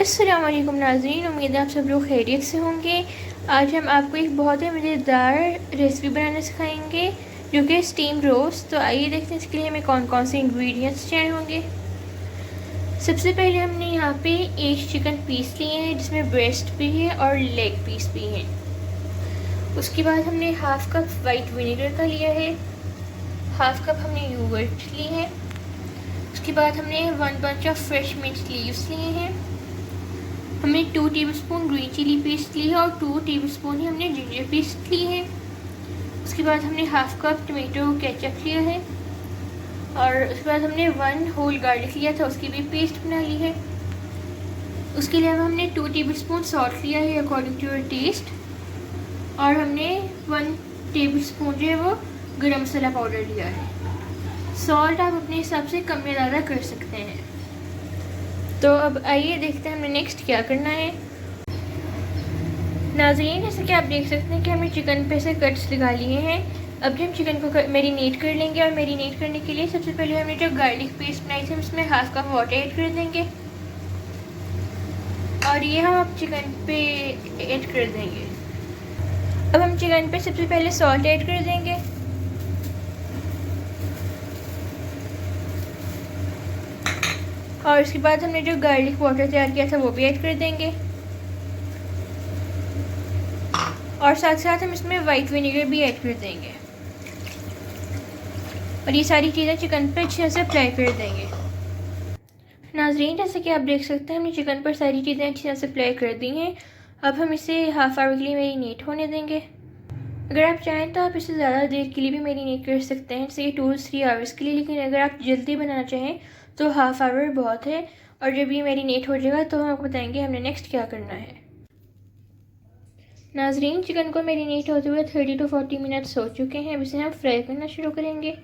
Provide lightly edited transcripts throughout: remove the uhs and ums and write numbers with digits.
अस्सलाम वालेकुम नाज़रीन, उम्मीद है आप सब लोग खैरियत से होंगे। आज हम आपको एक बहुत ही मज़ेदार रेसिपी बनाना सिखाएंगे जो कि स्टीम रोस्ट। तो आइए देखते हैं इसके लिए हमें कौन कौन से इंग्रेडिएंट्स चाहिए होंगे। सबसे पहले हमने यहाँ पे एक चिकन पीस लिए हैं जिसमें ब्रेस्ट भी है और लेग पीस भी हैं। उसके बाद हमने हाफ़ कप वाइट विनेगर का लिया है, हाफ़ कप हमने योगर्ट ली है। उसके बाद हमने 1 bunch of fresh mint leaves लिए हैं। हमने 2 टेबलस्पून ग्रीन चिली पेस्ट ली है और 2 टेबलस्पून ही हमने जिंजर पेस्ट ली है। उसके बाद हमने हाफ़ कप टमेटो केचप लिया है और उसके बाद हमने 1 होल गार्लिक लिया था, उसकी भी पेस्ट बना ली है। उसके अलावा हमने 2 टेबलस्पून सॉल्ट लिया है अकॉर्डिंग टू योर टेस्ट और हमने 1 टेबलस्पून जो है वो गरम मसाला पाउडर लिया है। सॉल्ट आप अपने हिसाब से कम या ज़्यादा कर सकते हैं। तो अब आइए देखते हैं हमें नेक्स्ट क्या करना है। नाज़रीन, जैसे कि आप देख सकते हैं कि हमने चिकन पे से कट्स लगा लिए हैं। अब हम चिकन को मैरिनेट कर लेंगे और मैरिनेट करने के लिए सबसे पहले हमने जो गार्लिक पेस्ट बनाई थी उसमें हाफ़ कप वाटर ऐड कर देंगे और ये हम अब चिकन पे ऐड कर देंगे। अब हम चिकन पे सबसे पहले सॉल्ट ऐड कर देंगे और उसके बाद हमने जो गार्लिक वाटर तैयार किया था वो भी ऐड कर देंगे और साथ साथ हम इसमें वाइट विनेगर भी ऐड कर देंगे और ये सारी चीज़ें चिकन पर अच्छे से अप्लाई कर देंगे। नाज़रीन, जैसे कि आप देख सकते हैं हमने चिकन पर सारी चीज़ें अच्छे से अप्लाई कर दी हैं। अब हम इसे हाफ़ आवर के लिए मैरिनेट होने देंगे। अगर आप चाहें तो आप इसे ज़्यादा देर के लिए भी मैरिनेट कर सकते हैं, जैसे 2-3 आवर्स के लिए, लेकिन अगर आप जल्दी बनाना चाहें तो हाफ़ आवर बहुत है। और जब ये मैरिनेट हो जाएगा तो हम आपको बताएंगे हमने नेक्स्ट क्या करना है। नाज़रीन, चिकन को मैरिनेट होते हुए 30 to 40 मिनट्स हो चुके हैं। अब इसे हम फ्राई करना शुरू करेंगे।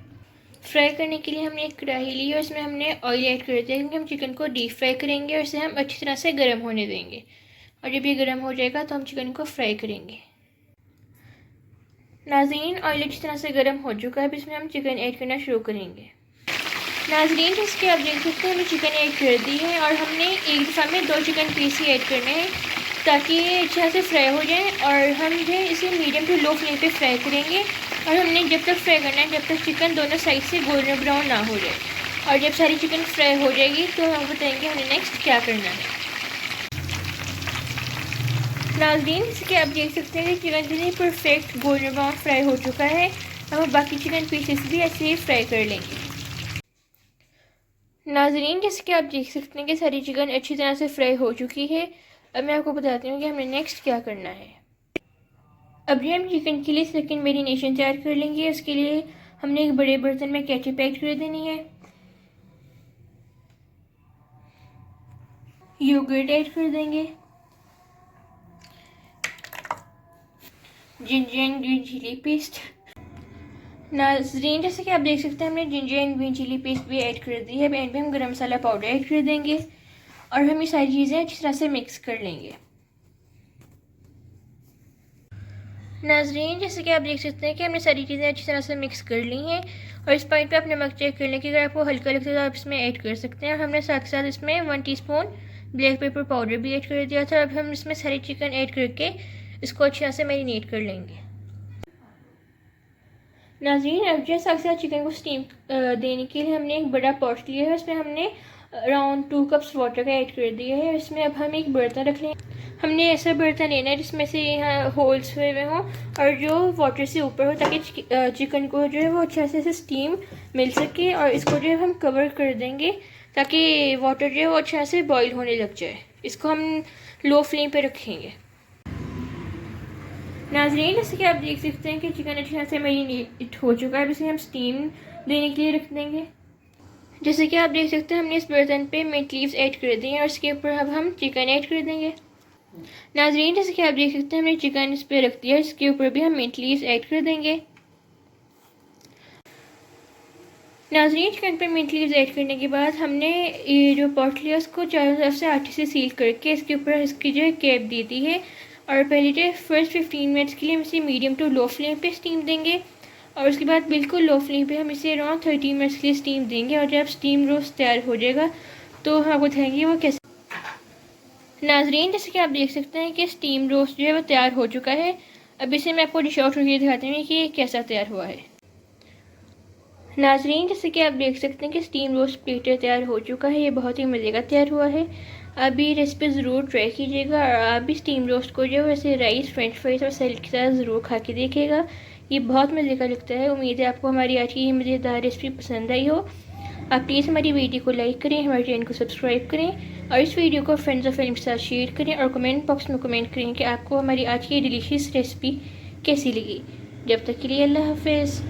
फ्राई करने के लिए हमने एक कढ़ाई ली और इसमें हमने ऑयल ऐड कर दिया क्योंकि हम चिकन को डीप फ्राई करेंगे और इसे हम अच्छी तरह से गर्म होने देंगे और जब ये गर्म हो जाएगा तो हम चिकन को फ्राई करेंगे। नाज़रीन, ऑयल अच्छी तरह से गर्म हो चुका है। अब इसमें हम चिकन ऐड करना शुरू करेंगे। नाज़रीन, इसके आप देख सकते हैं हमने चिकन ऐड कर दी है और हमने एक दफ़ा में 2 चिकन पीस ही ऐड करने हैं ताकि ये अच्छे से फ्राई हो जाए और हम जो है इसे मीडियम टू लो फ्लेम पे फ्राई करेंगे और हमने जब तक फ्राई करना है जब तक चिकन दोनों साइड से गोल्डन ब्राउन ना हो जाए। और जब सारी चिकन फ्राई हो जाएगी तो हम बताएंगे हमें नेक्स्ट क्या करना है। नाज़रीन, इसके आप देख सकते हैं कि चिकन जो है परफेक्ट गोल्डन ब्राउन फ्राई हो चुका है। अब हम बाकी चिकन पीसेस भी ऐसे ही फ्राई कर लेंगे। नाज़रीन, जैसे कि आप देख सकते हैं कि सारी चिकन अच्छी तरह से फ्राई हो चुकी है। अब मैं आपको बताती हूँ कि हमें नेक्स्ट क्या करना है। अभी हम चिकन के लिए सेकंड मैरिनेशन तैयार कर लेंगे। उसके लिए हमने एक बड़े बर्तन में केचप ऐड कर देनी है, योगर्ट ऐड कर देंगे, ginger and green chilli paste. नाज़रीन, जैसे कि आप देख सकते हैं हमने ginger and green chilli paste भी ऐड कर दी है। एंड पे हम गरम मसाला पाउडर ऐड कर देंगे और हम ये सारी चीज़ें अच्छी तरह से मिक्स कर लेंगे। नाज़रीन, जैसे कि आप देख सकते हैं कि हमने सारी चीज़ें अच्छी तरह से मिक्स कर ली हैं और इस पॉइंट पे आप नमक चेक कर लें कि अगर आपको हल्का लगता है तो आप इसमें ऐड कर सकते हैं। और हमने साथ साथ इसमें 1 टीस्पून ब्लैक पेपर पाउडर भी ऐड कर दिया था। अब हम इसमें सारी चिकन ऐड करके इसको अच्छी तरह से मैरिनेट कर लेंगे। नाज़रीन, अब जो साथ साथ चिकन को स्टीम देने के लिए हमने एक बड़ा पॉट लिया है, उसमें हमने अराउंड 2 कप्स वाटर का ऐड कर दिया है। इसमें अब हम एक बर्तन रख लेंगे। हमने ऐसा बर्तन लेना है जिसमें से यहाँ होल्स हुए हुए हों और जो वाटर से ऊपर हो ताकि चिकन को जो है वो अच्छे से स्टीम मिल सके। और इसको जो है हम कवर कर देंगे ताकि वाटर जो है वो अच्छे से बॉईल होने लग जाए। इसको हम लो फ्लेम पे रखेंगे। नाज़रीन, जैसे कि आप देख सकते हैं कि चिकन अच्छी तरह से मैरिनेट हो चुका है। इसे हम स्टीम देने के लिए रख देंगे। जैसे कि आप देख सकते हैं हमने इस बर्तन पे मिंट लीव्स ऐड कर दिए हैं और इसके ऊपर अब हम चिकन ऐड कर देंगे। नाज़रीन, जैसे कि आप देख सकते हैं हमने चिकन इस पर रख दिया, इसके ऊपर भी हम मिंट लीव्स ऐड कर देंगे। नाज़रीन, चिकन पर मिंट लीव्स ऐड करने के बाद हमने ये जो पॉट लिया उसको चारों तरफ से आटे से सील करके इसके ऊपर इसकी जो है कैप दी थी है और पहले जो फर्स्ट 15 मिनट्स के लिए हम इसे मीडियम टू लो फ्लेम पे स्टीम देंगे और उसके बाद बिल्कुल लो फ्लेम पे हम इसे अराउंड 30 मिनट्स के लिए स्टीम देंगे। और जब स्टीम रोस्ट तैयार हो जाएगा तो हम आपको बताएंगे वो कैसे। नाजरीन, जैसे कि आप देख सकते हैं कि स्टीम रोस्ट जो है वो तैयार हो चुका है। अब इसे मैं आपको डिश आउट करके दिखाती हूँ कि ये कैसा तैयार हुआ है। नाजरीन, जैसे कि आप देख सकते हैं कि स्टीम रोस्ट प्लेटर तैयार हो चुका है। ये बहुत ही मज़े का तैयार हुआ है। आप ये रेसिपी ज़रूर ट्राई कीजिएगा और आप भी स्टीम रोस्ट को जो है वैसे राइस, फ्रेंच फ्राइज और सैलेड के साथ ज़रूर खा के देखिएगा। ये बहुत मज़े का लगता है। उम्मीद है आपको हमारी आज की ये मज़ेदार रेसिपी पसंद आई हो। आप प्लीज़ हमारी वीडियो को लाइक करें, हमारे चैनल को सब्सक्राइब करें और इस वीडियो को फ्रेंड्स और फैमिली के साथ शेयर करें और कमेंट बॉक्स में कमेंट करें कि आपको हमारी आज की डिलीशियस रेसिपी कैसी लगी। जब तक के लिए अल्लाह हाफिज़।